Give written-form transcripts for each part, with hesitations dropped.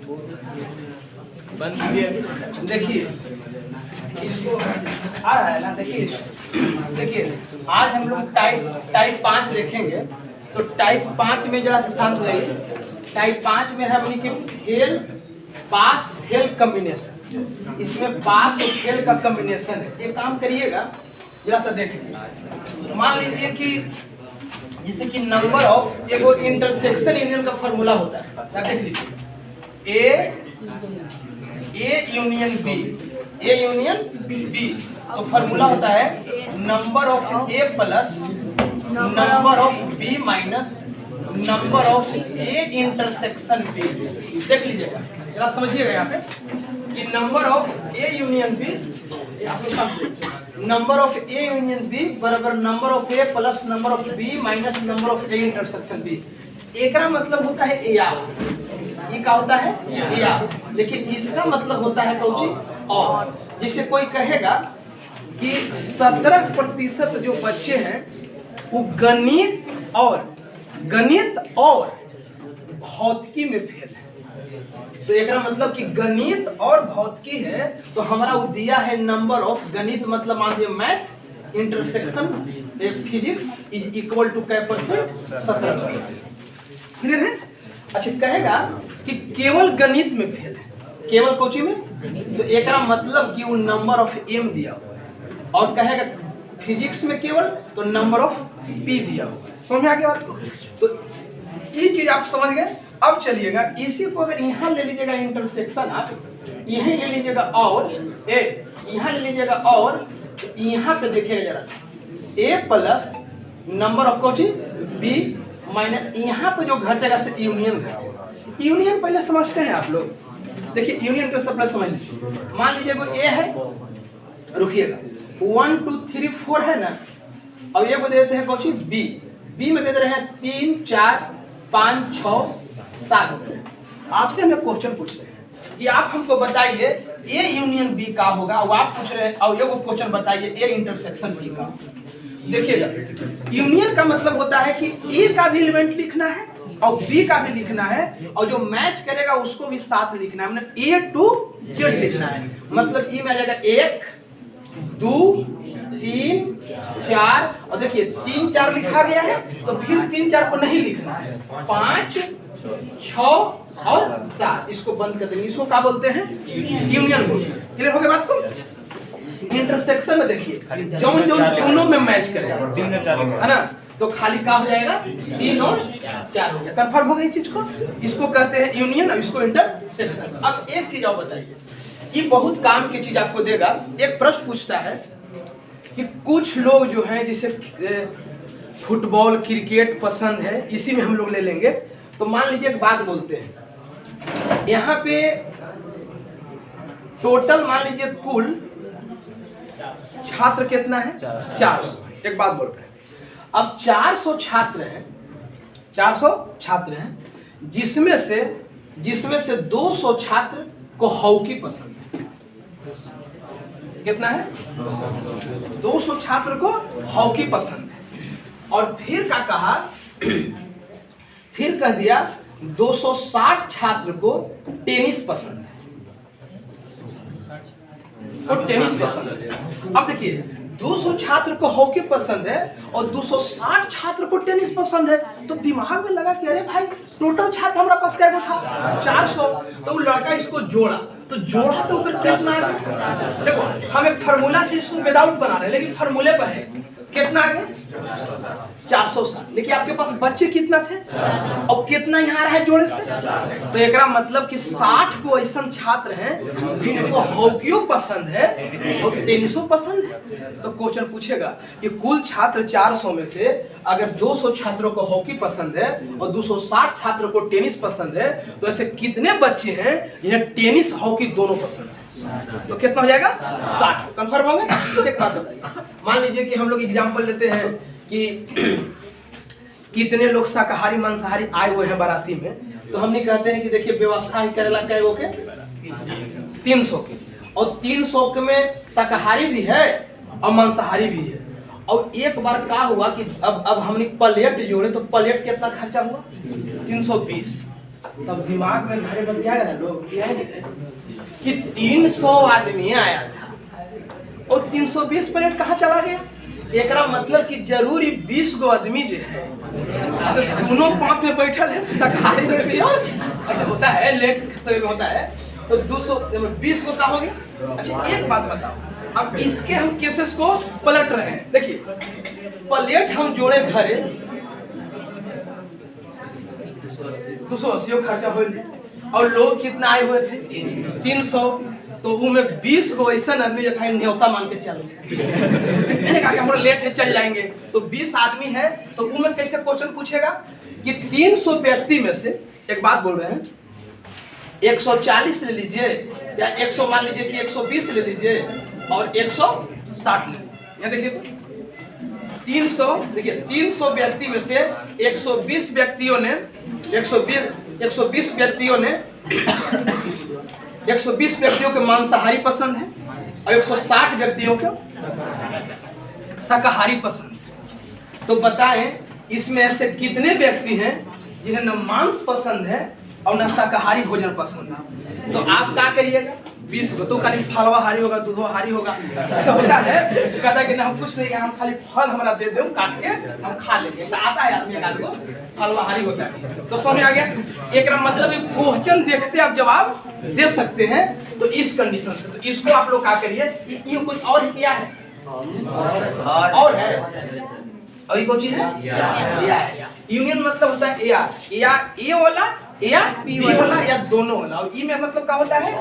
बंद कीजिए। देखिए इसको आ रहा है ना, देखिए आज हम लोग टाइप 5 देखेंगे। तो टाइप 5 में जरा से शांत हो जाइए। टाइप 5 में है अपनी के फेल पास फेल कॉम्बिनेशन। इसमें पास और फेल का कॉम्बिनेशन है। एक काम करिएगा, जरा सा देखिए। मान लीजिए कि जैसे कि नंबर ऑफ एगो इंटरसेक्शन यूनियन का फॉर्मूला होता है। देख लीजिए ए यूनियन बी। तो फॉर्मूला होता है number of A plus number of B minus number of A intersection B. देख लीजिएगा, जरा समझिएगा यहाँ पे कि number of A union B, number of A union B बराबर number of A plus number of B minus number of A intersection B. एक का मतलब होता है ए आर, ये क्या होता है ए आर, लेकिन इसका मतलब होता है कौची और। जैसे कोई कहेगा कि 17% जो बच्चे हैं वो गणित और भौतिकी में फेल है। तो एक मतलब कि गणित और भौतिकी है, तो हमारा वो दिया है नंबर ऑफ गणित मतलब मान लीजिए math intersection physics is equal to क्या परसेंट 17%। क्लियर है? अच्छा, कहेगा कि केवल गणित में फेल है, केवल कोची में, तो एक मतलब कि वो नंबर ऑफ एम दिया हुआ है। और कहेगा फिजिक्स में केवल, तो नंबर ऑफ पी दिया हुआ है। समझ में आ गया बात को? तो ये चीज आप समझ गए। अब चलिएगा इसी को अगर यहाँ ले लीजिएगा इंटरसेक्शन, आप यहीं ले लीजिएगा और यहाँ ले लीजिएगा और यहाँ पे देखिएगा जरा सा ए प्लस नंबर ऑफ कोची बी माइनस यहाँ पे जो घटेगा से यूनियन घटेगा। यूनियन पहले समझते हैं आप लोग। देखिए यूनियन का सब समझ लीजिए। मान लीजिए कोई ए है, रुकिएगा 1 2 3 4 है ना, अब ये को दे देते हैं कौन सी बी में दे रहे हैं 3 4 5 6 7। आपसे हमें क्वेश्चन पूछ रहे हैं कि आप हमको बताइए ए यूनियन बी का होगा, और आप पूछ रहे हैं और ये को क्वेश्चन बताइए ए इंटरसेक्शन बी का। देखिएगा यूनियन का मतलब होता है कि ए का भी एलिमेंट लिखना है और बी का भी लिखना है, और जो मैच करेगा उसको भी साथ लिखना है। मतलब ए टू जेड लिखना है। मतलब ई में आ जाएगा 1 2 3 4, और देखिए 3 4 लिखा गया है, तो फिर 3 4 को नहीं लिखना है, 5 6 और 7 इसको बंद कर देंगे। इसको क्या बोलते हैं? यूनियन बोलते हैं। क्लियर हो गया बात को? इंटरसेक्शन में देखिए जो दोनों में मैच करेगा, है ना, तो खाली क्या हो जाएगा 3 और 4 हो गया। कंफर्म हो गई चीज को? इसको कहते हैं यूनियन और इसको इंटरसेक्शन। अब एक चीज और बताइए, ये बहुत काम की चीज आपको देगा। एक प्रश्न पूछता है कि कुछ लोग जो हैं जिसे फुटबॉल क्रिकेट पसंद है, इसी में हम लोग ले लेंगे। तो मान लीजिए एक बात बोलते हैं, यहाँ पे टोटल मान लीजिए कुल छात्र कितना है? 400। एक बात बोल रहे हैं, अब 400 छात्र हैं, 400 छात्र हैं, जिसमें से 200 छात्र को हॉकी पसंद है। कितना है? 200 छात्र को हॉकी पसंद है। और फिर क्या कहा, फिर कह दिया 260 छात्र को टेनिस पसंद है, और टेनिस पसंद है। अब देखिए 200 छात्र को हॉकी पसंद है और 260 छात्र को टेनिस पसंद है, तो दिमाग में लगा कि अरे भाई टोटल छात्र हमारा पास क्या था? 400। तो वो लड़का इसको जोड़ा, तो फिर कितना है? देखो हम एक फार्मूला से इसको विदाउट बना रहे हैं, लेकिन फार्मूले पर है कितना आ गया? 460। लेकिन आपके पास बच्चे कितना थे और कितना यहाँ रहा है जोड़े से? तो एक मतलब कि 60 को ऐसा छात्र हैं जिनको हॉकियो पसंद है और टेनिसो पसंद है। तो क्वेश्चन पूछेगा कि कुल छात्र 400 में से अगर 200 छात्रों को हॉकी पसंद है और 260 छात्रों को टेनिस पसंद है, तो ऐसे कितने बच्चे हैं जिन्हें टेनिस हॉकी दोनों पसंद है? तो कितना हो जाएगा? 60। कंफर्म हो गया? इसे एक बात बताइए, मान लीजिए कि हम लोग एग्जाम्पल लेते हैं कि कितने लोग शाकाहारी मांसाहारी आए हुए हैं बाराती में, तो हमने कहते हैं कि देखिए व्यवस्था ही करेला कै गो के 300 के, और 300 के में शाकाहारी भी है और मांसाहारी भी है। और एक बार क्या हुआ कि अब हमने प्लेट जोड़े, तो प्लेट कितना खर्चा हुआ? 320। तब दिमाग में घरे बतिया गया लोग कि 300 आदमी आया था और 320 मिनट कहाँ चला गया। एकरा मतलब कि जरूरी 20 गो आदमी जो है दोनों पाँव में बैठल है, शाकाहारी में भी और ऐसा होता है, लेट समय में होता है, तो 220 गो का हो गया। अच्छा एक बात बताओ, अब इसके हम केसेस को पलट रहे हैं। देखिए प्लेट हम जोड़े घरे 280 खर्चा हो और लोग कितना आए हुए थे 300, तो उनमें 20 गो ऐसा आदमी जो है न्योता मान के चल मैंने कहा कि हमारा लेट है चल जाएंगे, तो 20 आदमी है तो उनमें कैसे क्वेश्चन पूछेगा कि 300 व्यक्ति में से, एक बात बोल रहे हैं 140 ले लीजिए या 100 मान लीजिए कि 120 ले लीजिए और 160 ले लीजिए। यहाँ देखिए तो 300, देखिए 300 व्यक्ति में से 120 व्यक्तियों ने 120 व्यक्तियों ने 120 व्यक्तियों के मांसाहारी पसंद है और 160 व्यक्तियों को शाकाहारी पसंद है। तो बताएं इसमें ऐसे कितने व्यक्ति हैं जिन्हें न मांस पसंद है और न शाकाहारी भोजन पसंद है। तो आप क्या करिएगा 20 को, तो खाली फलवाहारी होगा दूधवाहारी होगा, ऐसा होता है। कहता है कि ना हम कुछ नहीं, हम खाली फल हमारा दे दो काट के हम खा लेंगे, ऐसा आता है आदमी का को फलवाहारी होता है। तो समझ आ गया, एक मतलब क्वेश्चन देखते आप जवाब दे सकते हैं तो इस कंडीशन से। तो इसको आप लोग क्या करिए, ये कुछ और क्या है और है और ये कोई चीज है यूनियन मतलब होता है या ए वाला या बी वाला या दोनों वाला, और ई में मतलब क्या होता है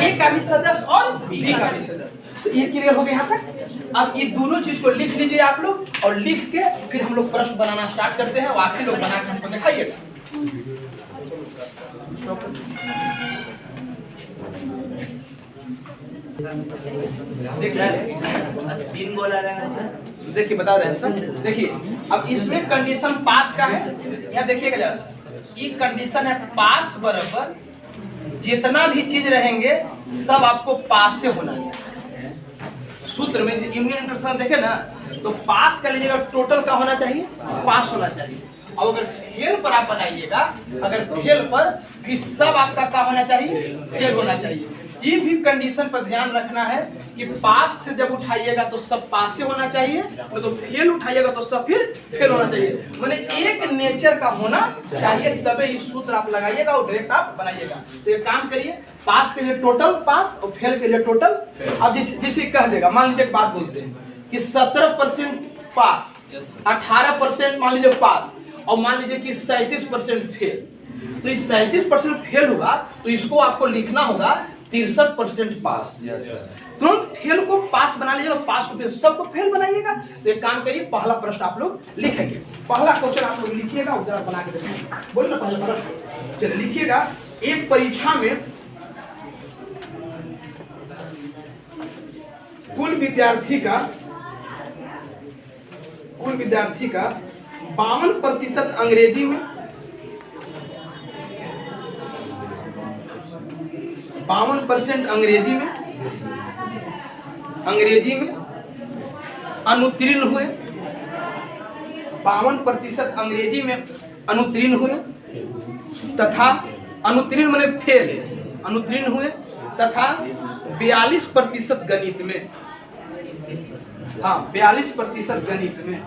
ए का भी सदस्य और बी का भी सदस्य। तो ये क्लियर हो गया यहाँ तक। अब ये दोनों चीज को लिख लीजिए आप लोग और लिख के फिर हम लोग प्रश्न बनाना स्टार्ट करते हैं और आप ही लोग बना के हमको दिखाइएगा। तीन गोला रहा है, देखिए बता रहे हैं सर। देखिए अब इसमें कंडीशन पास का है, यहाँ देखिएगा जरा सा, ये कंडीशन है पास बराबर जितना भी चीज रहेंगे सब आपको पास से होना चाहिए। सूत्र में यूनियन इंटरसेक्शन देखे ना, तो पास कर लीजिएगा, टोटल का होना चाहिए पास होना चाहिए। अब अगर फेल पर आप बनाइएगा, अगर फेल पर भी सब आपका क्या होना चाहिए फेल होना चाहिए। ये भी कंडीशन पर ध्यान रखना है कि पास से जब उठाइएगा तो सब पास से होना चाहिए, तो फेल उठाइएगा तो सब फिर फेल होना चाहिए। माने एक नेचर का होना चाहिए, तबे इस सूत्र आप लगाइएगा और डायरेक्ट आप बनाइएगा। तो एक काम करिए, पास के लिए टोटल पास और फेल के लिए टोटल। अब जिसे कह देगा, मान लीजिए बात बोलते हैं कि 17% पास, 18% मान लीजिए पास और मान लीजिए कि 37% फेल। तो इस 37% फेल होगा तो इसको आपको लिखना होगा 63% पास। तुरंत फेल को पास बना लीजिएगा, पास को फेल, सबको फेल बनाइएगा। तो एक काम करिए, पहला प्रश्न आप लोग लिखेंगे, पहला क्वेश्चन आप लोग लिखिएगा, उधर बना के देखिए। बोलो ना पहला प्रश्न, चलिए लिखिएगा। एक परीक्षा में कुल विद्यार्थी का 52% अंग्रेजी में, 52% अंग्रेजी में अनुत्तीर्ण हुए, 52% अंग्रेजी में अनुत्तीर्ण हुए तथा अनुत्तीर्ण माने फेल, अनुत्तीर्ण हुए तथा 42% गणित में, हाँ 42% गणित में,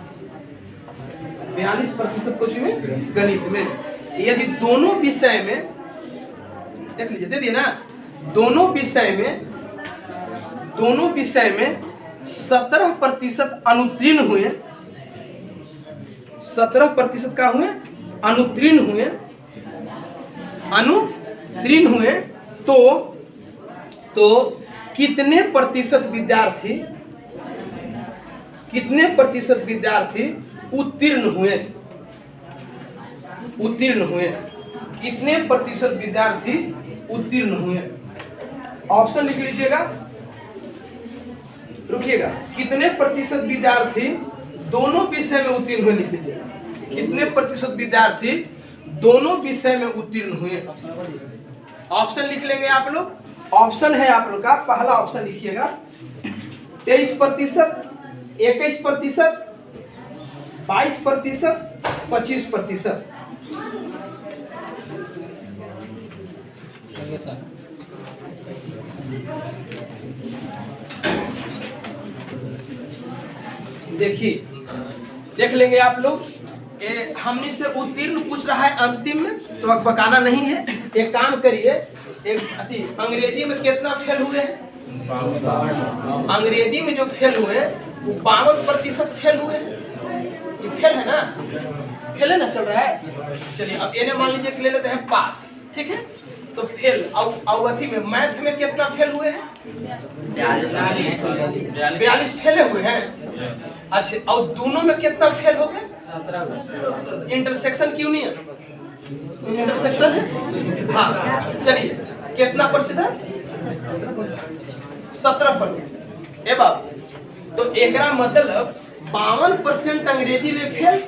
42% कुछ में गणित में। यदि दोनों विषय में देख लीजिए, दे दिए ना, दोनों विषय में 17% अनुत्तीर्ण हुए, 17% का हुए अनुत्तीर्ण हुए, तो कितने प्रतिशत विद्यार्थी उत्तीर्ण हुए, कितने प्रतिशत विद्यार्थी उत्तीर्ण हुए। ऑप्शन लिख लीजिएगा, रुकिएगा, कितने प्रतिशत विद्यार्थी दोनों विषय में उत्तीर्ण हुए, लिख लीजिएगा, कितने प्रतिशत विद्यार्थी दोनों विषय में उत्तीर्ण हुए। ऑप्शन लिख लेंगे आप लोग। ऑप्शन है आप लोग का, पहला ऑप्शन लिखिएगा 23%, 21%, 22%, 25%। देखिए, देख लेंगे आप लोग। हमने से उत्तीर्ण पूछ रहा है अंतिम में, तो अब बकाना नहीं है। एक काम करिए, एक अंग्रेजी में कितना फेल हुए हैं? अंग्रेजी में जो फेल हुए वो 52% फेल हुए हैं। ये फेल है ना, फेल है ना, चल रहा है। चलिए अब इन्हें मान लीजिए कि ले लेते हैं पास, ठीक है। तो फेल अवधि में मैथ में कितना फेल हुए हैं? 42 फेले हुए हैं। अच्छा, और दोनों में कितना फेल हो गए? 17। इंटरसेक्शन क्यों नहीं है? इंटरसेक्शन है, हाँ। चलिए कितना प्रतिशत है? 17%। ए बाबू, तो एकरा मतलब 52% अंग्रेजी में फेल,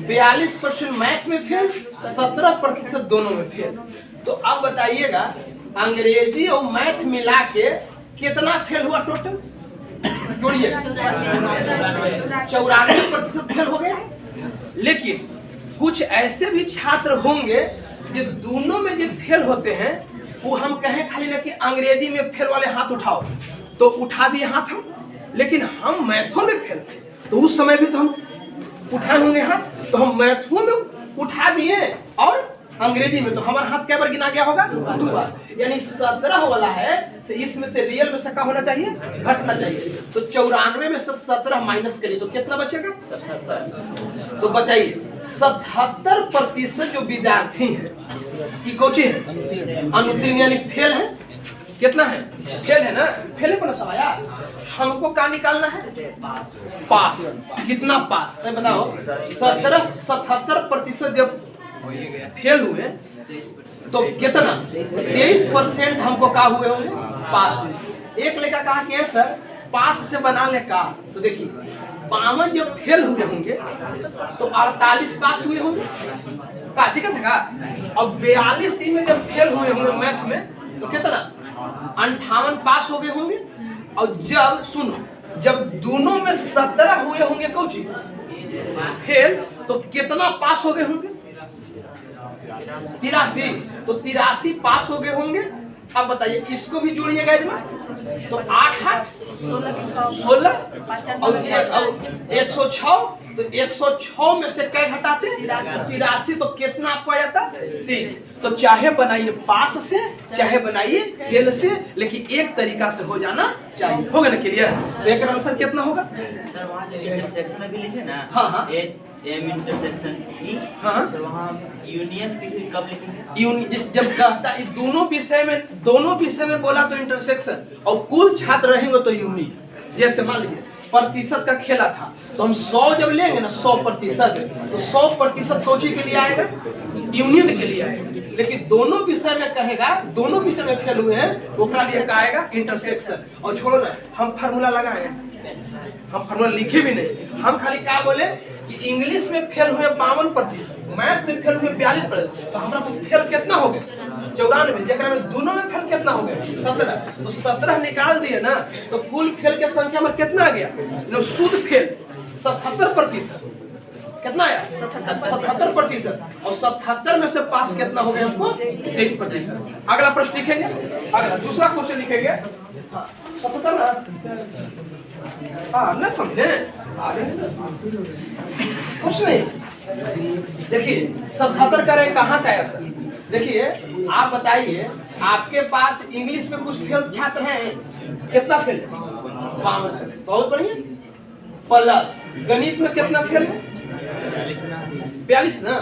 42% मैथ में फेल, 17% दोनों में फेल। तो अब बताइएगा अंग्रेजी और मैथ मिला के कितना फेल हुआ टोटल? जोड़िए, 94% फेल हो गए। लेकिन कुछ ऐसे भी छात्र होंगे जो दोनों में जो फेल होते हैं, वो हम कहें खाली ना कि अंग्रेजी में फेल वाले हाथ उठाओ, तो उठा दिए हाथ हम। लेकिन हम मैथों में फेल थे, तो उस समय भी तो हम उठाए होंगे हाथ, तो हम मैथों में उठा दिए और अंग्रेजी में तो हमारा हाथ क्या बार गिना गया होगा? 2 बार। यानी 17 वाला है, इसमें से रियल में से क्या होना चाहिए? घटना चाहिए। तो 94 में से 17 माइनस करिए तो कितना बचेगा? 77। तो बताइए 77% जो विद्यार्थी है ये कौची है? अनुत्तीर्ण यानी फेल है। कितना है? फेल है ना, फेल को ना समाया। हमको क्या निकालना है? पास। कितना पास? तो बताओ 77% जब फेल हुए तो कितना? 23% हमको क्या हुए होंगे? पास। एक लेकर कहा कि सर पास से बना ले का, तो देखिए 52 जब फेल हुए होंगे तो 48 पास हुए होंगे का, ठीक है का? और 42 में जब फेल हुए होंगे मैथ में तो कितना? 58 पास हो गए होंगे। और जब सुनो, जब दोनों में 17 हुए होंगे कौची फेल, तो कितना पास हो गए होंगे? 83। तो 83 पास हो गए होंगे। अब बताइए इसको भी जोड़िएगा इसमें, तो 8 16 और 106। तो 106 में से क्या घटाते? 83। तो कितना आपको आ जाता? 30। तो चाहे बनाइए पास से चाहे बनाइए फेल से, लेकिन एक तरीका से हो जाना चाहिए। होगा ना क्लियर? तो एक आंसर कितना होगा? सर वहाँ जो इंटरसेक्शन अभी लिखे ना, हाँ हाँ, एम इंटरसेक्शन ई, हाँ सर वहाँ यूनियन किसी कब लिखेंगे? जब कहता है दोनों विषय में बोला तो इंटरसेक्शन, और कुल छात्र रहेंगे तो यूनियन। जैसे मान लीजिए प्रतिशत का खेला था, तो हम 100 जब लेंगे ना 100%, तो 100% कोची के लिए आएगा? यूनियन के लिए आएगा। लेकिन दोनों विषय में कहेगा, दोनों विषय में फेल हुए हैं, वो लिए क्या आएगा? इंटरसेक्शन। और छोड़ो ना, हम फार्मूला लगाए, हम फार्मूला लिखे भी नहीं, हम खाली क्या बोले कि इंग्लिश में फेल हुए 52%, मैथ में फेल हुए 42%, तो हमारा फेल कितना हो गया? 94। जगह में दोनों में फेल कितना हो गया? 17। तो 17 निकाल दिए ना, तो कुल फेल की संख्या में कितना आ गया? शुद्ध फेल 77%। कितना आया? 77%। और 77 में से पास कितना हो गया हमको? 23%। अगला प्रश्न लिखेंगे, अगला दूसरा क्वेश्चन लिखेंगे। 77 ना, न समझे कुछ नहीं। देखिए 77 करें कहाँ से आया सर? देखिए आप बताइए, आपके पास इंग्लिश में कुछ फेल छात्र हैं, कितना फेल है? 52। बहुत बढ़िया। प्लस गणित में कितना फेल है? 42 ना,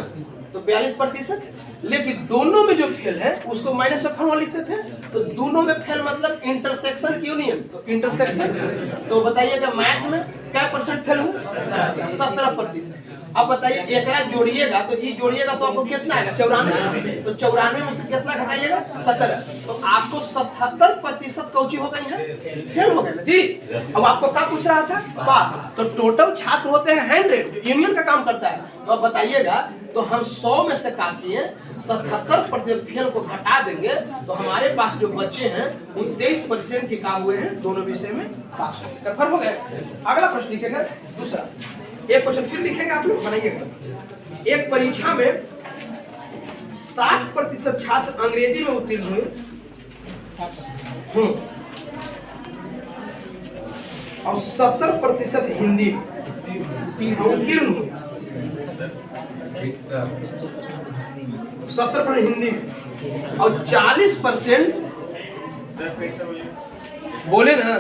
तो 42%। लेकिन दोनों में जो फेल है उसको माइनस में फॉर्मूला लिखते थे, तो दोनों में फेल मतलब इंटरसेक्शन की यूनियन, तो इंटरसेक्शन। तो बताइएगा मैथ में क्या परसेंट फेल हुआ? 17%। अब बताइए एकरा जोड़िएगा, तो ये जोड़िएगा तो आपको कितना आएगा? 94। तो 94 में से कितना घटाइएगा? 17। तो आपको 77% कौची हो गई है? फेल हो गए जी। अब आपको क्या पूछ रहा था? पास। तो टोटल छात्र होते हैं 100, यूनियन का काम करता है। तो अब बताइएगा, तो हम 100 में से काटिए 77% फेल को घटा देंगे, तो हमारे पास जो बच्चे हैं वो 23% टिका हुए हैं, दोनों विषय में पास हो गए। कन्फर्म हो गए? अगला प्रश्न लिखेगा दूसरा। एक क्वेश्चन फिर लिखेंगे, आप लोग बनाइएगा। एक परीक्षा में 60% छात्र अंग्रेजी में उत्तीर्ण हुए और 70% हिंदी में उत्तीर्ण हुए। 70% हिंदी में और 40% बोले ना,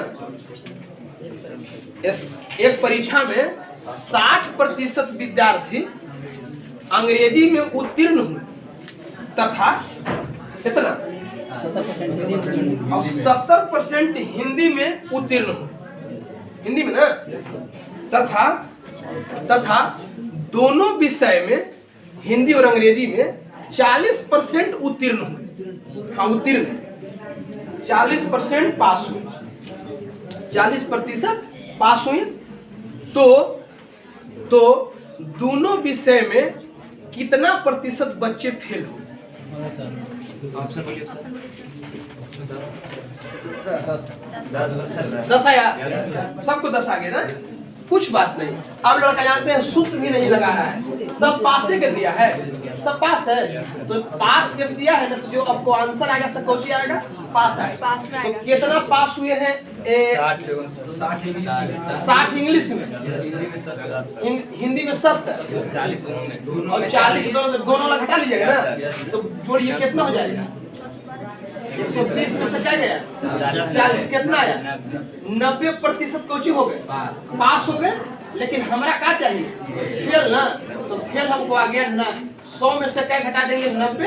एक परीक्षा में 60% विद्यार्थी अंग्रेजी में उत्तीर्ण हुए तथा कितना और 70% हिंदी में उत्तीर्ण हुए, हिंदी में ना, तथा दोनों विषय में हिंदी और अंग्रेजी में 40% उत्तीर्ण हुए। हाँ, उत्तीर्ण 40% पास हुए, 40% पास हुए। तो दोनों विषय में कितना प्रतिशत बच्चे फेल हुए? 10 आया, सबको 10 आ गया ना, कुछ बात नहीं। आप लड़का जानते हैं सूत्र भी नहीं लगा रहा है, सब पासे के दिया है, सब पास है। तो पास जब दिया है ना, तो जो आपको आंसर आएगा सब कौन सी आएगा? पास आएगा। तो कितना पास हुए हैं? 60 इंग्लिश में, हिंदी में 70 और 40 दोनों वाला घटा लीजिएगा ना, तो जोड़िए कितना हो जाएगा? 130 में से क्या गया? 40 कितना आया? 90% कोची हो गए, पास हो गए। लेकिन हमारा क्या चाहिए? फेल ना, तो फेल हमको आ गया ना। 100 में से क्या घटा देंगे? 90।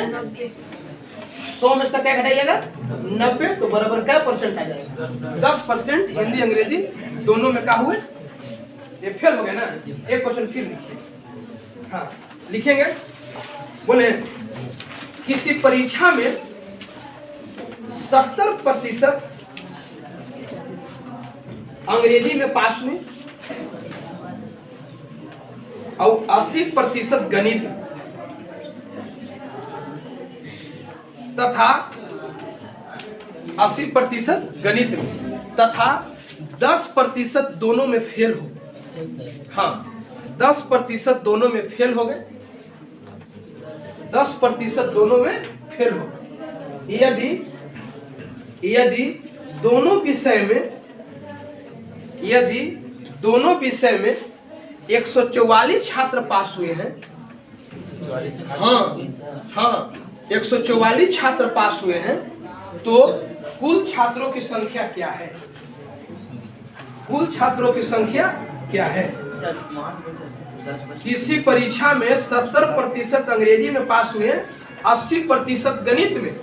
100 में से क्या घटाइएगा? 90। तो बराबर क्या परसेंट आ जाएगा? 10% हिंदी अंग्रेजी दोनों में क्या हुए? ये फेल हो गए ना। एक क्वेश्चन फिर लिखिए। हाँ, लिखेंगे। बोले किसी परीक्षा में 70% अंग्रेजी में पास हुए और 80% गणित तथा 80% गणित में तथा 10% दोनों में फेल हो। हाँ, 10% दोनों में फेल हो गए, 10% दोनों में फेल हो गए। यदि दोनों विषय में 144 छात्र पास हुए हैं, हाँ 144 छात्र पास हुए हैं, तो कुल छात्रों की संख्या क्या है? कुल छात्रों की संख्या क्या है? किसी परीक्षा में 70% अंग्रेजी में पास हुए, 80% गणित में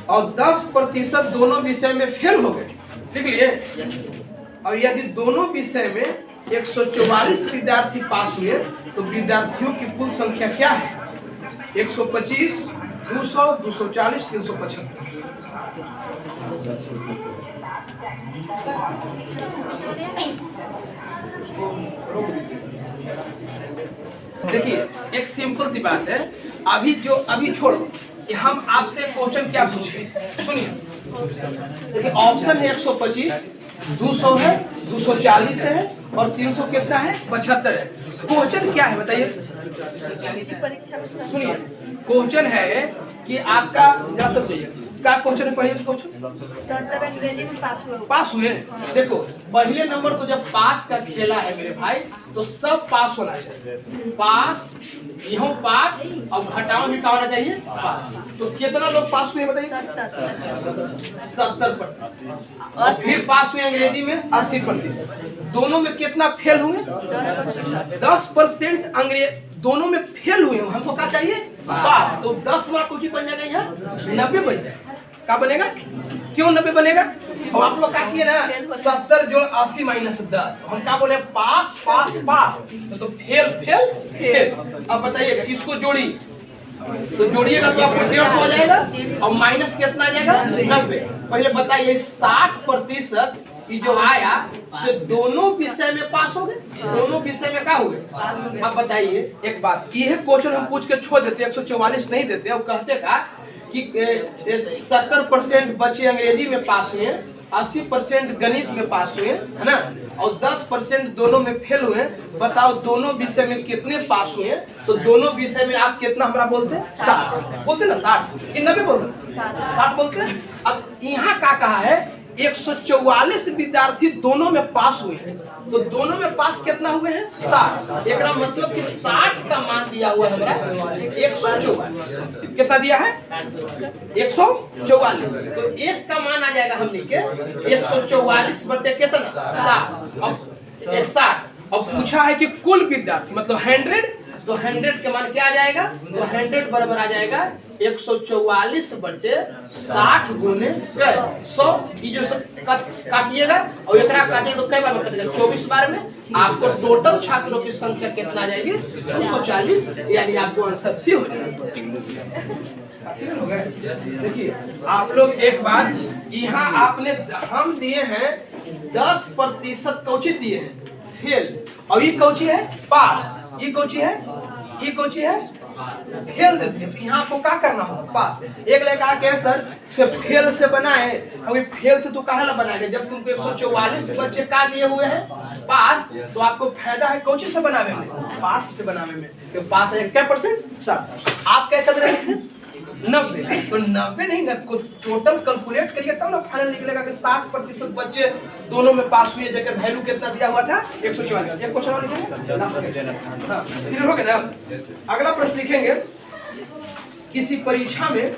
और 10% दोनों विषय में फेल हो गए। लिख लिए। और यदि दोनों विषय में 144 विद्यार्थी पास हुए, तो विद्यार्थियों की कुल संख्या क्या है? 125, 200, 240, 375। देखिए, एक सिंपल सी बात है। अभी छोड़ो, हम आपसे क्वेश्चन क्या पूछे, सुनिए। देखिए, ऑप्शन है 125, 200 है, 240 है और 300 कितना है? 75 है। क्वेश्चन क्या है बताइए? सुनिए, क्वेश्चन है कि आपका जरा सब चाहिए क्या क्वेश्चन है? पढ़िए क्वेश्चन। 70 अंग्रेजी में पास हुए। देखो, पहले नंबर तो जब पास का खेला है मेरे भाई, तो सब पास होना चाहिए। पास, यह पास और घटाओ मिटाओ होना चाहिए पास। तो कितना लोग पास हुए बताइए? 70%। और फिर पास हुए अंग्रेजी में 80%। दोनों में कितना फेल हुए? 10% अंग्रेजी दोनों में फेल हुए। हमको क्या चाहिए? पास। तो 10 वाला कुछ बन जाएगा, यहाँ 90 बन जाएगा। क्या बनेगा? क्यों 90 बनेगा? और आप लोग क्या किए ना, 70 जोड़ 80 माइनस 10, हम क्या बोले? पास पास पास। तो फेल फेल फेल। अब बताइएगा, इसको जोड़ी तो जोड़िएगा तो आपको 150 हो जाएगा और माइनस कितना आ जाएगा? 90। पहले बताइए, 60% ये जो आया से दोनों विषय में पास हो गए, दोनों विषय में क्या हुए? अब बताइए एक बात, ये क्वेश्चन हम पूछ के छोड़ देते, 144 नहीं देते। अब कहते का कि 70% बच्चे अंग्रेजी में पास हुए 80% गणित में पास हुए, है ना, और 10% दोनों में फेल हुए। बताओ दोनों विषय में कितने पास हुए? तो दोनों विषय में आप कितना हमारा बोलते हैं? 60 बोलते ना, 60 कि 90 बोलते? 60 बोलते हैं। अब यहाँ क्या कहा है? 144 विद्यार्थी दोनों में पास हुए हैं, तो दोनों में पास कितना हुए हैं? 60। एक मतलब कि 60 का मान दिया हुआ है हमारा 144। कितना दिया है? 144। तो एक का मान आ जाएगा हमने के 144 बटे कितना? 60। अब 60 और पूछा है कि कुल विद्यार्थी मतलब 100, तो 100 के मान क्या आ जाएगा? तो 100 बराबर आ जाएगा 144 बटे 60 गुने 100। ये जो काटिएगा और एक काटिएगा तो कई बार में कटेगा? 24 बार में। आपको टोटल छात्रों की संख्या कितना आ जाएगी? 240, यानी आपको आंसर सी हो जाएगा। देखिए आप लोग एक बार यहाँ आपने हम दिए हैं 10% कौची दिए हैं? फेल। और ये कौची है? पास। ये कौची है? ये कौची है? फेल देते हैं। तो यहाँ आपको क्या करना होगा? पास। एक लड़का के सर से फेल से बनाए, अभी फेल से तो कहाँ ला बनाएंगे? जब तुमको 144 बच्चे का दिए हुए हैं पास, तो आपको फायदा है कौची से बनावे में? पास से बनावे में। तो पास है क्या परसेंट? 60। आप क्या कर रहे थे? 90। तो 90 नहीं ना, टोटल कैलकुलेट करिए तब ना फाइनल निकलेगा कि 60% बच्चे दोनों में पास हुए, जगह वैल्यू कितना दिया हुआ था? 144। एक क्वेश्चन और लिखेंगे। हाँ फिर हो गया ना। अगला प्रश्न लिखेंगे, किसी परीक्षा में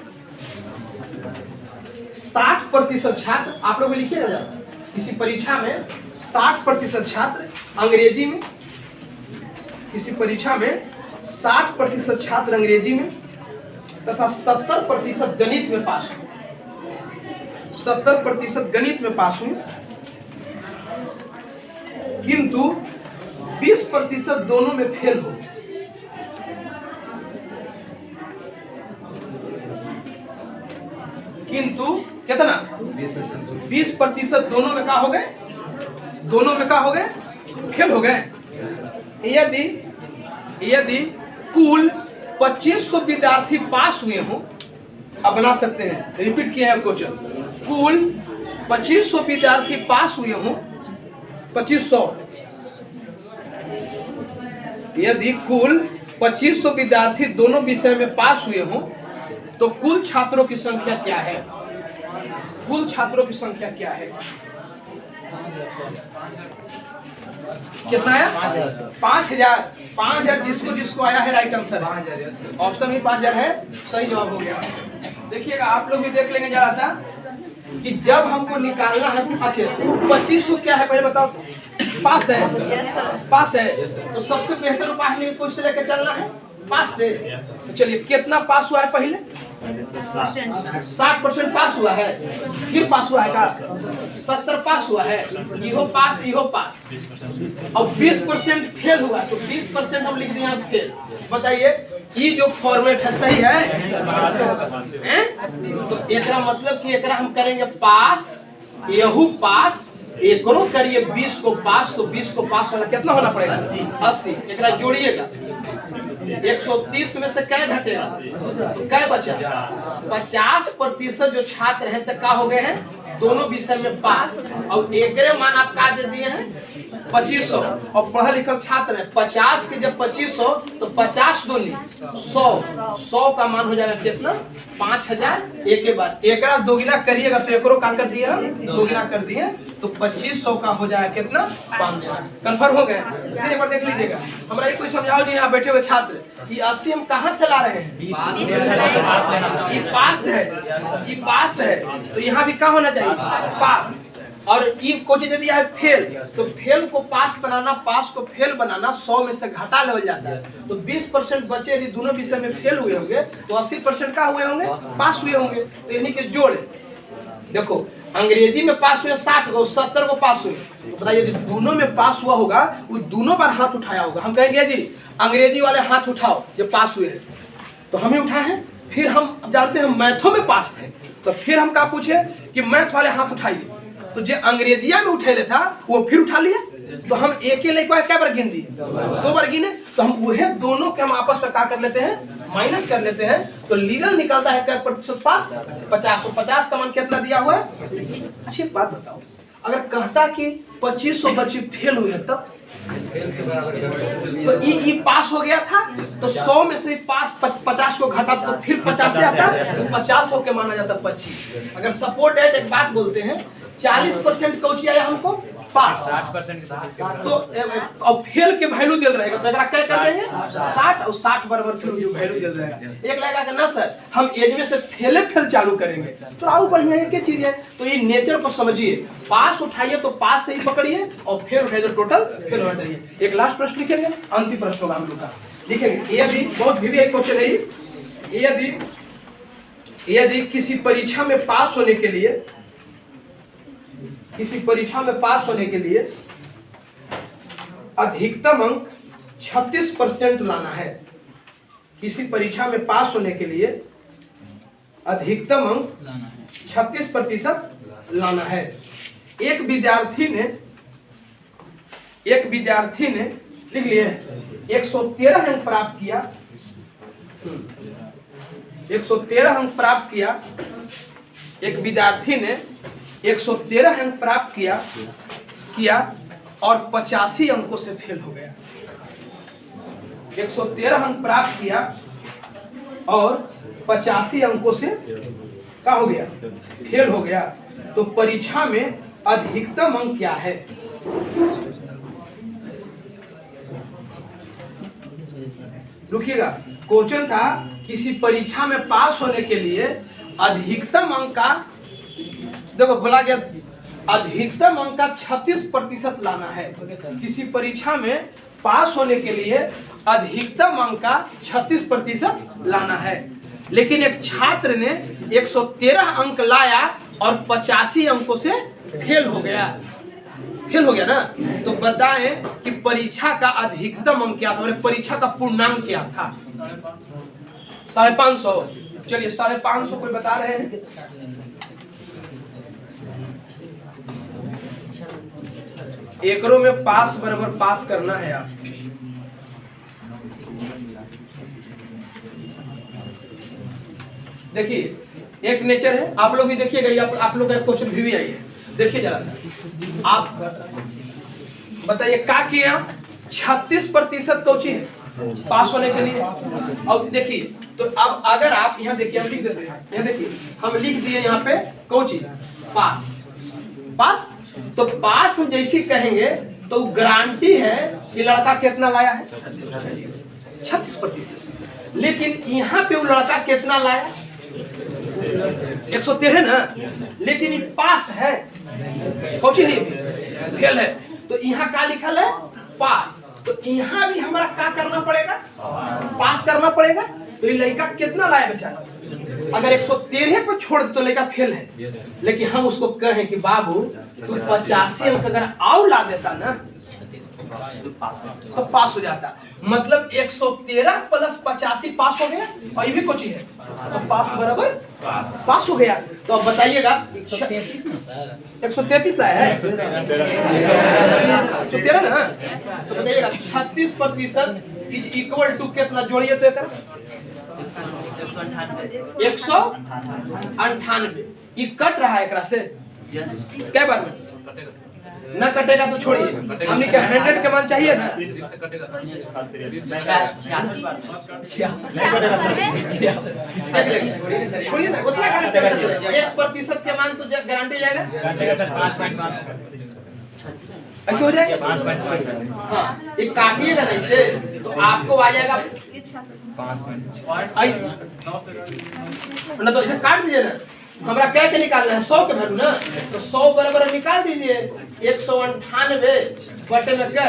60% छात्र, आप लोग लिखिएगा जरा, किसी परीक्षा में 60% छात्र अंग्रेजी में, किसी परीक्षा में 60% छात्र अंग्रेजी में तथा 70% गणित में पास हुए। 70% गणित में पास हुए, किंतु 20% दोनों में फेल हो। किंतु कितना? 20% दोनों में क्या हो गए? दोनों में क्या हो गए? फेल हो गए। यदि कुल 2500 विद्यार्थी पास हुए हों, अब बना सकते हैं, रिपीट किया है क्वेश्चन, कुल 2500 विद्यार्थी पास हुए हों, 2500, यदि कुल 2500 विद्यार्थी दोनों विषय में पास हुए हों, तो कुल छात्रों की संख्या क्या है? कुल छात्रों की संख्या क्या है? कितना है? 5000। 5000 जिसको जिसको आया है राइट आंसर है। ऑप्शन में 5000 है, सही जवाब हो गया। देखिएगा आप लोग भी देख लेंगे जरा सा कि जब हमको निकालना है, अच्छा 2500 क्या है पहले बताओ? पास है। पास है तो सबसे बेहतर उपाय हमें कुछ से लेकर चलना है पास से। तो चलिए कितना पास हुआ है? पहले 60% पास हुआ है, फिर पास हुआ है का 70 पास हुआ है, इहो पास इहो पास, और 20% फेल हुआ, तो 20% हम लिख दिए हैं फेल। बताइए ये जो फॉर्मेट है सही है? तो एकरा मतलब कि एकरा हम करेंगे पास, यहू पास, एकरो करिए 20 को पास, तो 20 को पास वाला कितना होना पड़ेगा? 80। एकरा जोड़िएगा, 130 में से क्या घटेगा? तो क्या बचा? 50% जो छात्र है से क्या हो गए हैं? दोनों विषय में पास, और एकरे मान आप क्या दे दिए हैं? 2500। और पढ़ा लिखा छात्र है, 50 के जब 2500 तो 50 दूनी 100, 100 का मान हो जाएगा कितना? 5000। एक के बाद एकरा दोगुना करिएगा तो एकरो का कर दिए हम दोगुना कर दिए, तो 2500 का हो जाएगा कितना? 500। कंफर्म हो गया? फिर एक बार देख लीजिएगा। हमारा ये कोई समझाओ जी, यहाँ बैठे हुए छात्र, ये 80 हम कहाँ से ला रहे हैं? ये पास है, ये पास है, तो यहाँ भी क्या होना चाहिए? पास। और ये कोचिंग दे दिया है फेल, तो फेल को पास बनाना, पास को फेल बनाना 100 में से घटा लेवल जाता है। तो 20% बच्चे यदि दोनों विषय में फेल हुए होंगे, तो 80% का हुए होंगे? पास हुए होंगे। तो यानी कि जोड़े, देखो अंग्रेजी में पास हुए 60 को, 70 को पास हुए, तो बताइए यदि दोनों में पास हुआ होगा, वो दोनों बार हाथ उठाया होगा। हम कहेंगे जी अंग्रेजी वाले हाथ उठाओ जो पास हुए हैं, तो हमें उठाए हैं। फिर हम जानते हैं मैथों में पास थे, तो फिर हम क्या पूछे कि मैथ वाले हाथ उठाइए, तो जो अंग्रेजिया में उठेले था वो फिर उठा लिया, तो हम एक लेके क्या बार गिन दिए, 2 बार गिने, तो हम वह दोनों के हम आपस में क्या कर लेते हैं, माइनस कर लेते हैं, तो लीगल निकलता है क्या प्रतिशत पास 50। 50 का मान कितना दिया हुआ है। अच्छी एक बात बताओ, अगर कहता कि 2500 बच्चे फेल हुए तब तो ई पास हो गया था, तो 100 में से पास 50 को घटा तो फिर 50 से आता, तो 50 हो के माना जाता 25। अगर सपोर्ट एट एक बात बोलते हैं 40% कोची आया हमको पास, 60% तो अब फेल के वैल्यू दिल रहेगा, तो अगर क्या कर देंगे 60 और 60 बराबर फिर जो वैल्यू दिल रहेगा। एक लगा कि ना सर हम एज में से फेल चालू करेंगे, तो आओ बढ़िया है, क्या चीज है, तो ये नेचर को समझिए, पास उठाइए तो पास से ही पकड़िए और फेल उठाइए तो टोटल फेल होना चाहिए। एक लास्ट प्रश्न लिखेंगे, अंतिम प्रश्न होगा हम लोग का, लिखेंगे यदि बहुत भी एक क्वेश्चन है, यदि किसी परीक्षा में पास होने के लिए, किसी परीक्षा में पास होने के लिए अधिकतम अंक 36% लाना है, किसी परीक्षा में पास होने के लिए अधिकतम अंक 36% लाना है। एक विद्यार्थी ने लिख लिए 113 अंक प्राप्त किया, 113 अंक प्राप्त किया, एक विद्यार्थी ने 113 अंक प्राप्त किया और 85 अंकों से फेल हो गया। 113 अंक प्राप्त किया और 85 अंकों से क्या हो गया, फेल हो गया, तो परीक्षा में अधिकतम अंक क्या है। रुकिएगा, क्वेश्चन था किसी परीक्षा में पास होने के लिए अधिकतम अंक का, देखो बोला गया अधिकतम अंक का 36% लाना है। किसी परीक्षा में पास होने के लिए अधिकतम अंक का 36% लाना है, लेकिन एक छात्र ने 113 अंक लाया और 85 अंकों से फेल हो गया ना, तो बताएं कि परीक्षा का अधिकतम अंक क्या था, परीक्षा का पूर्णांक क्या था। 550, चलिए 550 कोई बता रहे हैं, एकड़ों में पास बराबर पास करना है आप। देखिए एक नेचर है, आप लोग भी देखिएगा, आप लोग का क्वेश्चन भी आई है, देखिए जरा सा, आप बताइए क्या किया, 36% कोची है पास होने के लिए। अब देखिए, तो अब अगर आप यहाँ देखिए, हम लिख देते हैं, यहाँ देखिए हम लिख दिए यहाँ पे कोची पास, तो पास हम जैसे कहेंगे तो गारंटी है कि लड़का कितना लाया है 36%, लेकिन यहाँ पे वो लड़का कितना लाया 113 ना, लेकिन ये पास है, कौन सी है, फेल है, तो यहाँ क्या लिखल है पास, तो यहाँ भी हमारा क्या करना पड़ेगा, पास करना पड़ेगा। तो ये लड़का कितना लाया बेचारा, अगर 113 पर छोड़ दे तो लड़का फेल है, लेकिन हम उसको कहें कि बाबू तू 85 अंक अगर और ला देता ना तो पास हो जाता, मतलब 113 प्लस 85 पास हो गया, और ये भी कुछ है तो पास बराबर पास हो गया। तो अब बताइएगा 133 लाया है 113 ना, तो बताइएगा 36% इज इक्वल टू कितना, जोड़िए तो 198, ये कट रहा है एकरा से क्या बार में ना कटेगा तो छोड़िए, हमने क्या 100 के मान चाहिए ना, छोड़िए ना, उतना 1% के मान तो गारंटी जाएगा, ऐसे हो जाएगा। हाँ, ये काटिएगा ना इसे तो आपको आ जाएगा 5 ना, तो इसे काट दीजिए ना, हमरा क्या के निकालना है 100 के वैल्यू ना, तो 100 बराबर निकाल दीजिए, 198 बटे में क्या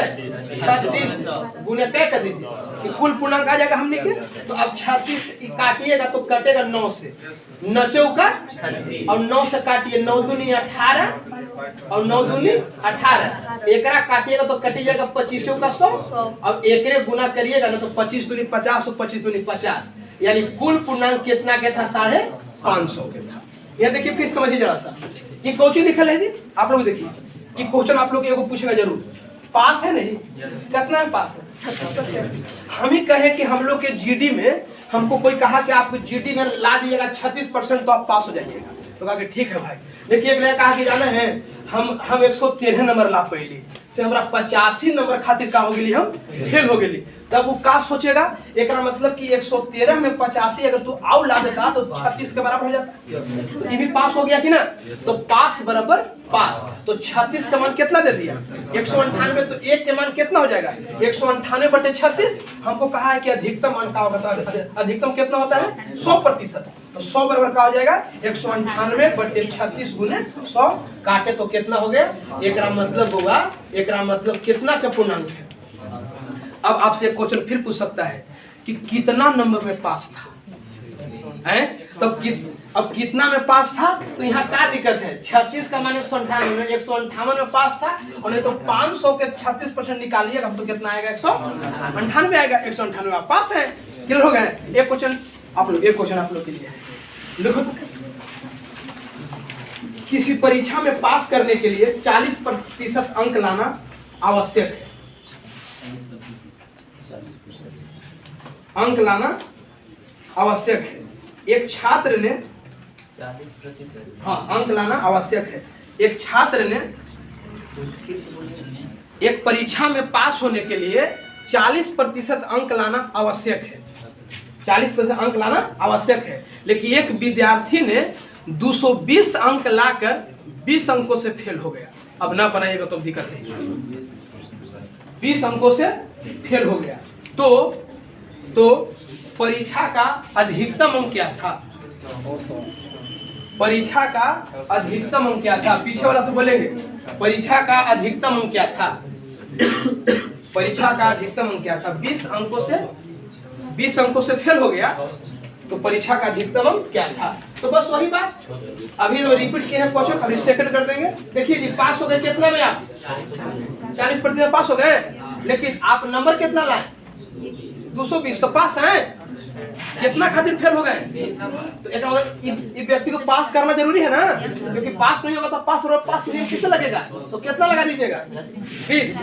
36 गुने क्या कर दीजिए कि कुल पूर्णांक आ जाएगा हमने के। तो अब 36 काटिएगा तो कटेगा 9 से, 9 चौका और 9 से काटिए, 9 दूनी 18 और 9 दूनी 18, एकरा काटिएगा तो कटी जाएगा 25 चौका 100, और एकरे गुना करिएगा ना तो 25 दूनी 50 और 25 दूनी 50, यानी कुल पूर्णांक कितना के था 550 के था। ये देखिए फिर समझिए जरा सा, ये क्वेश्चन लिखल है जी, आप लोग देखिए, ये क्वेश्चन आप लोग एगो पूछेगा जरूर, पास है नहीं, कितना में पास है? हम ही कहे कि हम लोग के जीडी में, हमको कोई कहा कि आप जीडी में ला दीजिएगा 36% तो आप पास हो जाइएगा, तो कहा कि ठीक है भाई। देखिए एक ने कहा कि जाना है हम 113 नंबर ला पैली से हमरा 85 नंबर खातिर का हो गेली, हम फेल हो गेली, तब वो का सोचेगा, एक मतलब कि 113 में 85 अगर तू आउ ला देता तो 36 के बराबर हो जाता, तो ये भी पास हो गया कि ना, तो पास बराबर पास। तो 36 का मान कितना दे दिया 198, तो एक के मान कितना हो जाएगा 198 बटे 36। हमको कहा है कि अधिकतम मान का होगा, अधिकतम कितना होता है 100%, तो 100 बराबर का हो जाएगा 198 बटे 36 गुने 100, काटे तो कितना हो गया, एक मतलब होगा, एक मतलब कितना का पूर्णांक है। अब आपसे एक क्वेश्चन फिर पूछ सकता है कि कितना नंबर में पास था, हैं? तब अब कितना में पास था, तो यहाँ क्या दिक्कत है, 36 का मान 158 में पास था, और नहीं तो 500 के 36% निकालिएगा तो कितना आएगा 198 आएगा, 198 आप पास है। क्लियर हो गए? एक क्वेश्चन आप लोग के लिए लिखो, किसी परीक्षा में पास करने के लिए 40% अंक लाना आवश्यक है, अंक लाना आवश्यक है। एक छात्र ने, हाँ अंक लाना आवश्यक है, एक छात्र ने एक परीक्षा में पास होने के लिए 40% अंक लाना आवश्यक है, 40% अंक लाना आवश्यक है, लेकिन एक विद्यार्थी ने 220 अंक लाकर 20 अंकों से फेल हो गया। अब ना बनाइएगा तो दिक्कत है, 20 अंकों से फेल हो गया, तो परीक्षा का अधिकतम अंक क्या था, परीक्षा का अधिकतम अंक क्या था, पीछे वाला से बोलेंगे, परीक्षा का अधिकतम अंक क्या था, परीक्षा का अधिकतम अंक क्या था, 20 अंकों से फेल हो गया, तो परीक्षा का अधिकतम अंक क्या था। तो बस वही बात अभी रिपीट किए हैं क्वेश्चन, अभी सेकंड कर देंगे। देखिए जी पास हो गए कितना में, आप 40% पास हो गए, लेकिन आप नंबर कितना लाए 220, तो पास है, कितना खातिर फेल हो गए, तो एक मतलब व्यक्ति को पास करना जरूरी है ना, क्योंकि पास नहीं होगा तो पास किससे लगेगा, तो कितना लगा दीजिएगा 20।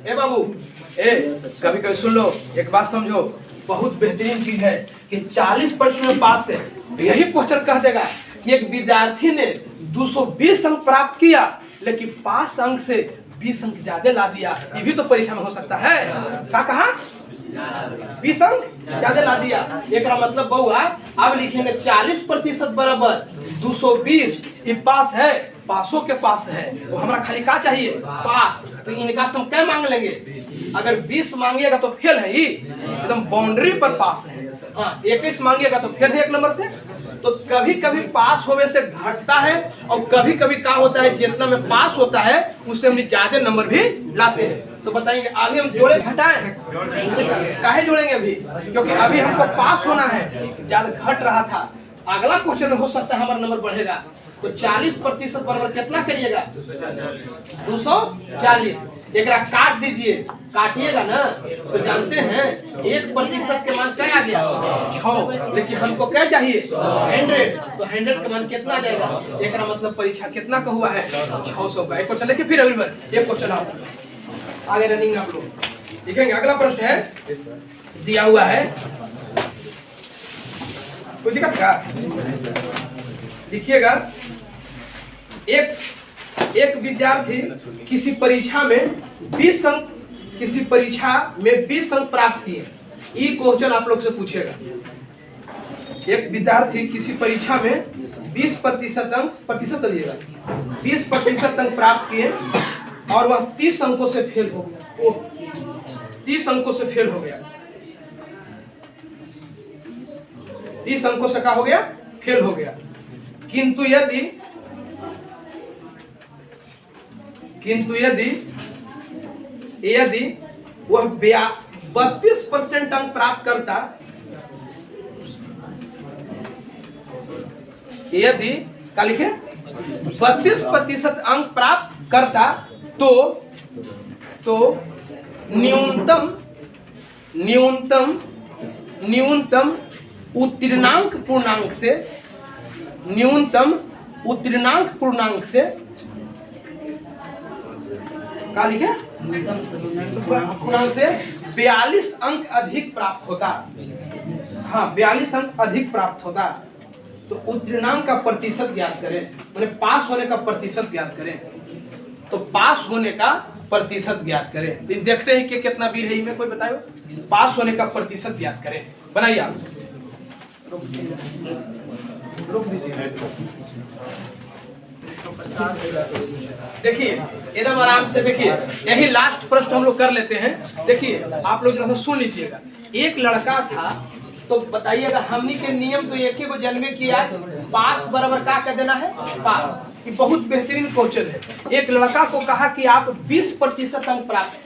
ए बाबू कभी कभी सुन लो, एक बात समझो, बहुत बेहतरीन चीज है कि 40% में पास है। यही क्वेश्चन कह देगा कि एक विद्यार्थी ने 220 अंक प्राप्त किया, लेकिन पास अंक से 20 अंक ज्यादा ला दिया, ये भी तो परीक्षा में हो सकता है। क्या कहा 20 अंक ज्यादा ला दिया, एक मतलब बहुआ अब लिखेंगे 40% बराबर 220, ये पास है, पासों के पास है, वो हमारा खाली क्या चाहिए पास, तो इनका हम क्या मांग लेंगे, अगर 20 मांगिएगा तो फेल है, ही एकदम बाउंड्री पर पास है। हाँ 21 मांगिएगा तो फेल है 1 नंबर से। तो कभी कभी पास होने से घटता है, और कभी कभी क्या होता है, जितना में पास होता है उससे हम ज्यादा नंबर भी लाते हैं। तो बताएंगे अभी हम जोड़े घटाएं, काहे जोड़ेंगे अभी, क्योंकि अभी हमको पास होना है, ज्यादा घट रहा था, अगला क्वेश्चन में हो सकता है हमारा नंबर बढ़ेगा। तो 40% बराबर कितना करिएगा 240, एक काट दीजिए, काटिएगा ना तो जानते हैं 1% के मान क्या आ गया 6, लेकिन हमको क्या चाहिए 100, तो 100 का मान कितना आ जाएगा, एक मतलब परीक्षा कितना का हुआ है 600 का। एक क्वेश्चन लेके फिर अभी एक क्वेश्चन आओ आगे रनिंग आप लोग लिखेंगे। अगला प्रश्न है दिया हुआ है, कोई दिक्कत का लिखिएगा। एक विद्यार्थी किसी परीक्षा में 20 अंक, किसी परीक्षा में 20 अंक प्राप्त किए, ये क्वेश्चन आप लोग से पूछेगा। एक विद्यार्थी किसी परीक्षा में 20% अंक, प्रतिशत लिएगा 20% अंक प्राप्त किए और वह 30 अंकों से फेल हो गया, 30 अंकों से फेल हो गया, 30 अंकों से क्या हो गया फेल हो गया। किंतु यदि वह 32% अंक प्राप्त करता, यदि क्या लिखे 32% अंक प्राप्त करता तो न्यूनतम उत्तीर्णांक पूर्णांक से, न्यूनतम उत्तीर्णांक पूर्णांक से क्या लिखे पूर्णांक से 42 अंक अधिक प्राप्त होता। हाँ 42 अंक अधिक प्राप्त होता तो उत्तीर्णांक का प्रतिशत ज्ञात करें, मैंने पास होने का प्रतिशत ज्ञात करें। तो पास होने का प्रतिशत ज्ञात करें, तो देखते हैं कि कितना वीर है इनमें, कोई बताओ पास होने का प्रतिशत ज्ञात करें। बनाइए आप, रुक दीजिए। देखिए एकदम आराम से देखिए, यही लास्ट प्रश्न हम लोग कर लेते हैं। देखिए आप लोग जरा सुन लीजिएगा। एक लड़का था, तो बताइएगा हमनी के नियम तो एक ही को जन्मे किया, पास बराबर का कर देना है पास। ये बहुत बेहतरीन क्वेश्चन है। एक लड़का को कहा कि आप 20% अंक प्राप्त,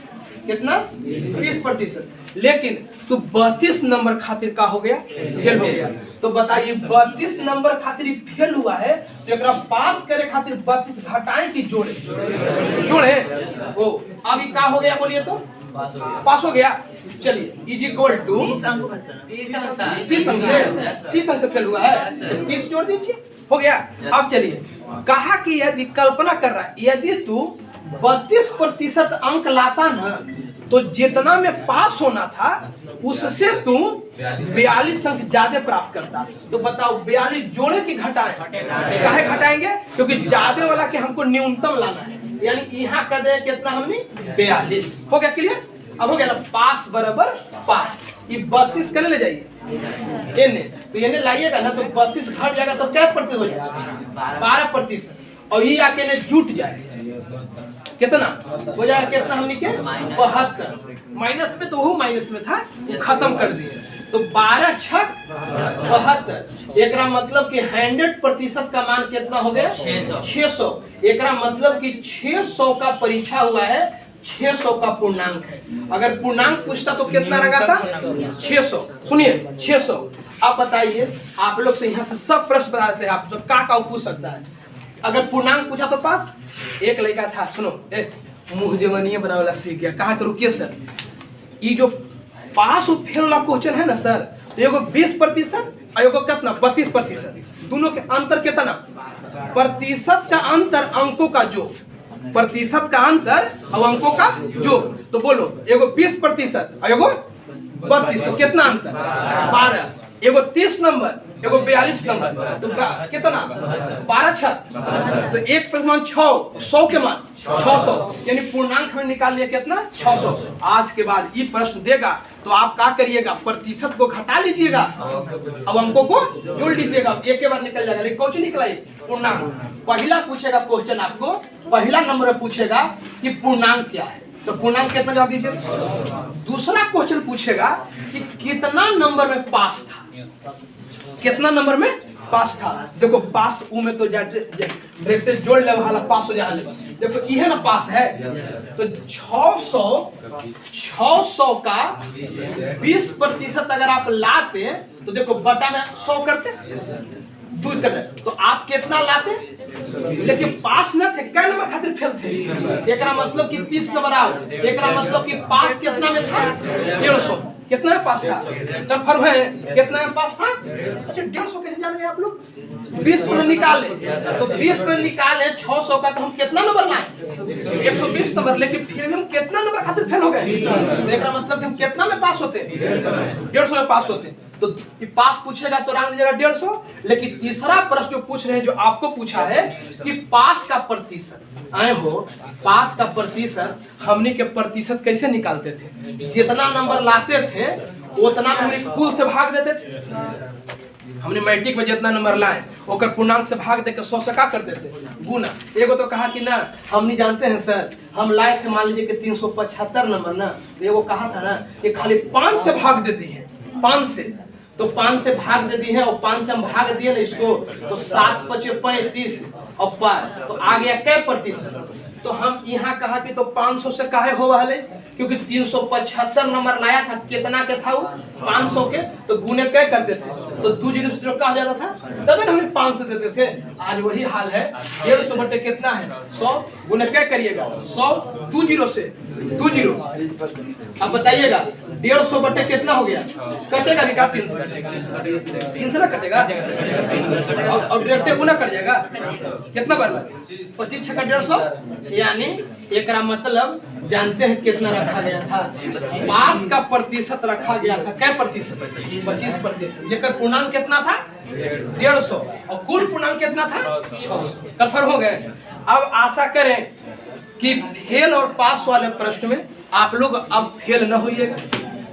कितना 20%, लेकिन तो 32 नंबर खातिर का हो गया, फेल हो गया। तो बताइए 32 नंबर खातिर फेल हुआ है, तो एक पास करे खातिर 32 घटाए की जोड़े, जोड़े ओ अभी का हो गया बोलिए तो पास हो गया। चलिए इज इक्वल टू 30 अंक से फेल हुआ है, 30 जोड़ दीजिए, हो गया। अब चलिए कहा कि यदि कल्पना कर रहा है, यदि तू 32% अंक लाता ना तो जितना में पास होना था उससे तू 42 अंक ज्यादा प्राप्त करता। तो बताओ 42 जोड़े की घटाएं, काहे घटाएंगे, क्योंकि ज्यादा वाला के हमको न्यूनतम लाना है, यानी यहाँ कर दे कितना हमने 42। हो गया क्लियर। अब हो गया ना पास बराबर पास, ये 32 कर ले जाइए एने, तो एने लाइएगा ना तो 32 घट जाएगा तो क्या प्रतिशत हो जाएगा 12%, और ये आके ने जुट जाए कितना हो जाएगा, कितना हमने के 72, माइनस में तो वो माइनस में था खत्म कर दिए। तो 12 छक 72, एक मतलब कि 100% का मान कितना हो गया 600। एक मतलब कि 600 का परीक्षा हुआ है, 600 का पूर्णांक है। अगर पूर्णांक पूछता तो कितना लगा था 600। सुनिए 600। अब बताइए आप लोग से यहाँ से सब प्रश्न बता देते हैं, आप सब का पूछ सकता है। अगर पूर्णांक पूछा तो पास। एक लड़का था, सुनो मुंह जवनिया बनावला सीख गया, कहा कि रुकिए सर, ये जो पास और फेल वाला क्वेश्चन है ना सर, तो एगो 20% और एगो कितना 32%, दोनों के अंतर कितना, प्रतिशत का अंतर अंकों का जो, प्रतिशत का अंतर और अंकों का जो। तो बोलो एगो 20% और एगो 32, तो कितना अंतर 12। एगो 30 नंबर एगो 42 नंबर, तो कितना 12 छक, तो एक पर मान 6, 100 के मान 600, यानी पूर्णांक में निकाल लिया कितना 600। आज के बाद ये प्रश्न देगा तो आप क्या करिएगा, प्रतिशत को घटा लीजिएगा, अब अंकों को जोड़ लीजिएगा, एक के बाद निकल जाएगा। लेकिन क्वेश्चन निकलाइए पूर्णांक, पहला पूछेगा क्वेश्चन आपको, पहला नंबर पूछेगा कि पूर्णांक क्या है, तो पूर्णांक कितना जवाब दीजिए। दूसरा क्वेश्चन पूछेगा कि कितना नंबर में पास था, कितना नंबर में पास था। देखो पास ऊ में तो डायरेक्ट जोड़ ले वाला पास हो जाए। देखो ये ना पास है, तो 600 का 20% अगर आप लाते तो देखो बटा में 100 करते, दूर कर रहे, तो आप कितना लाते, लेकिन पास न थे, क्या नंबर खातिर फेल थे। एक मतलब कि 30 नंबर आओ, एक मतलब कि पास कितना में था 150, कितना में पास था, कंफर्म है कितना में पास था। अच्छा 150 कैसे जानेंगे आप लोग, 20 पर निकाले, तो 20 पर निकाले 600 का, तो हम कितना नंबर लाए 120 नंबर, लेकिन फिर हम कितना नंबर खातिर फेल हो गए। देखा मतलब कि हम कितना में पास होते, 150 में पास होते। तो पास पूछेगा तो रंग दीजिएगा 150। लेकिन तीसरा प्रश्न जो पूछ रहे हैं, जो आपको पूछा है कि पास का प्रतिशत आए हो, पास का प्रतिशत हमने के प्रतिशत कैसे निकालते थे, जितना नंबर लाते थे उतना हमने कुल से भाग देते थे। हमने मैट्रिक में जितना नंबर लाए ओकर पूर्णांक से भाग देकर 100 से का कर देते गुना। एगो तो कहा कि ना हम नहीं जानते हैं सर, हम लाए थे मान लीजिए कि 375 नंबर ना, तो एगो कहा था ना कि खाली 5 से भाग देती है, 5 से, तो 5 से भाग दे दी है, और 5 से हम भाग दिए ना इसको, तो 7 × 5 = 35 और 5, तो आ गया क्या प्रतिशत। तो हम यहाँ कहा कि तो 500 से काहे हो वाले, क्योंकि 375 नंबर लाया था, कितना के था वो 500 के, तो गुने क्या करते थे, तो 2 0 से का हो जाता था, तब हमने 5 से देते थे। आज वही हाल है, 150 बटे कितना है 100, गुने क्या करिएगा 100, 2 0 से 2 0। अब बताइएगा 150 बटे कितना हो गया, कटेगा भी का 3 से ना कटेगा, और डायरेक्ट गुना कर जाएगा कितना बराबर 25 छक्का 150, यानी एक मतलब जानते हैं कितना रखा गया था, पास का प्रतिशत रखा गया था, क्या प्रतिशत, 25%, जेकर पूर्णांक कितना था 150 और कुल पूर्णांक कितना था 600। कन्फर्म हो गए। अब आशा करें कि फेल और पास वाले प्रश्न में आप लोग अब फेल न होइएगा,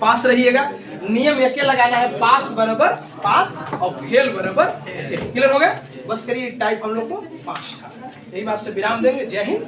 पास रहिएगा। नियम एक लगाना है, पास बराबर पास और फेल बराबर फेल। क्लियर हो गया, बस करिए टाइप हम लोग को 5 था। यही बात से विराम देंगे। जय हिंद।